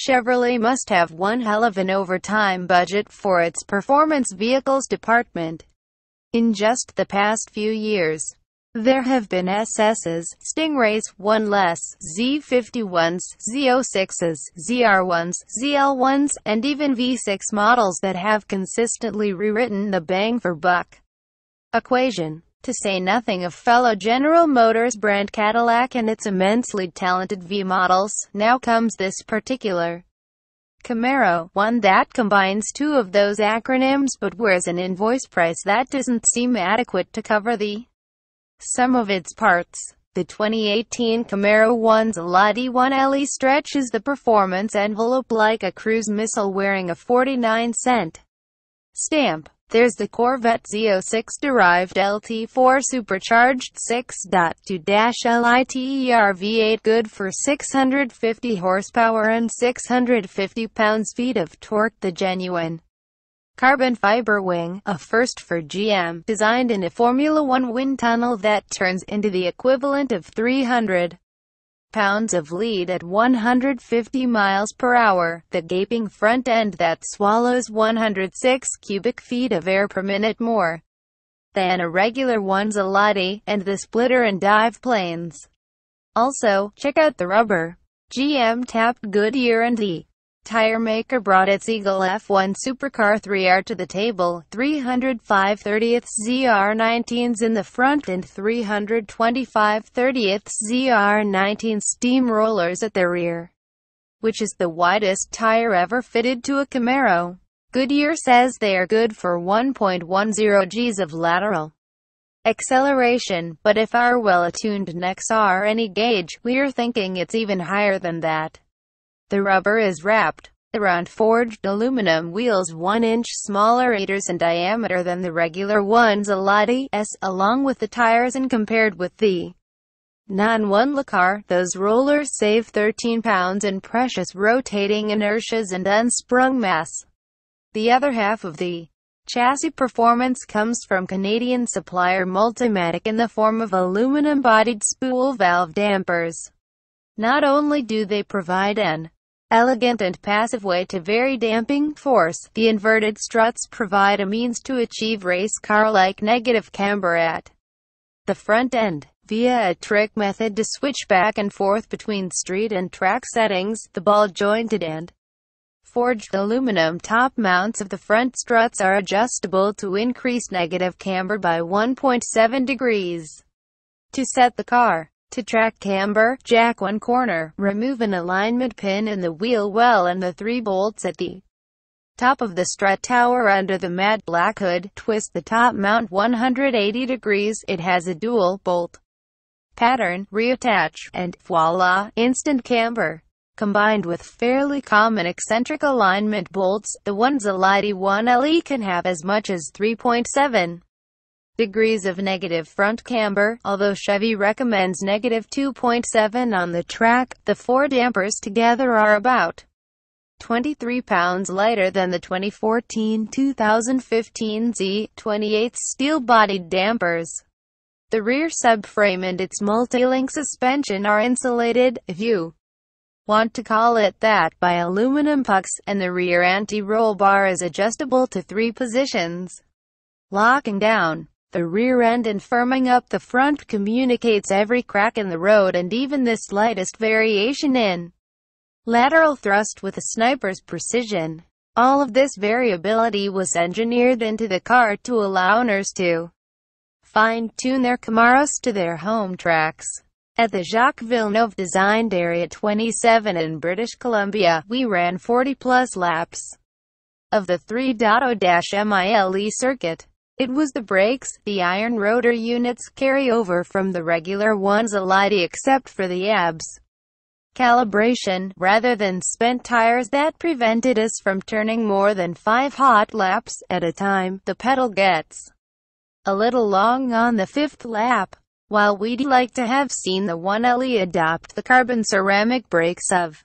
Chevrolet must have one hell of an overtime budget for its performance vehicles department. In just the past few years, there have been SSs, Stingrays, one less, Z51s, Z06s, ZR1s, ZL1s, and even V6 models that have consistently rewritten the bang-for-buck equation. To say nothing of fellow General Motors brand Cadillac and its immensely talented V models. Now comes this particular Camaro, one that combines two of those acronyms but wears an invoice price that doesn't seem adequate to cover the sum of its parts. The 2018 Camaro zl1 stretches the performance envelope like a cruise missile wearing a 49-cent stamp. There's the Corvette Z06-derived LT4 supercharged 6.2-liter V8 good for 650 horsepower and 650 pounds-feet of torque. The genuine carbon fiber wing, a first for GM, designed in a Formula One wind tunnel that turns into the equivalent of 300 pounds of lead at 150 miles per hour, the gaping front end that swallows 106 cubic feet of air per minute more than a regular zl, and the splitter and dive planes. Also, check out the rubber. GM tapped Goodyear and the tire maker brought its Eagle F1 supercar 3R to the table, 305/30 ZR19s in the front and 325/30 ZR19 steamrollers at the rear, which is the widest tire ever fitted to a Camaro. Goodyear says they are good for 1.10 Gs of lateral acceleration, but if our well-attuned necks are any gauge, we're thinking it's even higher than that. The rubber is wrapped around forged aluminum wheels 1 inch smaller, 8 in diameter than the regular zl, along with the tires, and compared with the non-1L car, those rollers save 13 pounds in precious rotating inertias and unsprung mass. The other half of the chassis performance comes from Canadian supplier Multimatic in the form of aluminum-bodied spool valve dampers. Not only do they provide an elegant and passive way to vary damping force, the inverted struts provide a means to achieve race car-like negative camber at the front end. Via a trick method to switch back and forth between street and track settings, the ball-jointed and forged aluminum top mounts of the front struts are adjustable to increase negative camber by 1.7 degrees. To set the car to track camber, jack one corner, remove an alignment pin in the wheel well and the 3 bolts at the top of the strut tower under the matte black hood. Twist the top mount 180 degrees. It has a dual bolt pattern, reattach, and voila, instant camber. Combined with fairly common eccentric alignment bolts, the zl1 can have as much as 3.7 degrees of negative front camber, although Chevy recommends negative 2.7 on the track. The 4 dampers together are about 23 pounds lighter than the 2014-2015 Z28 steel-bodied dampers. The rear subframe and its multi-link suspension are insulated, if you want to call it that, by aluminum pucks, and the rear anti-roll bar is adjustable to 3 positions. Locking down the rear end and firming up the front communicates every crack in the road and even the slightest variation in lateral thrust with a sniper's precision. All of this variability was engineered into the car to allow owners to fine-tune their Camaros to their home tracks. At the Jacques Villeneuve designed Area 27 in British Columbia, we ran 40-plus laps of the 3.0-mile circuit. It was the brakes, the iron rotor units, carry over from the regular zl except for the ABS calibration, rather than spent tires that prevented us from turning more than 5 hot laps at a time. The pedal gets a little long on the 5th lap. While we'd like to have seen the 1LE adopt the carbon ceramic brakes of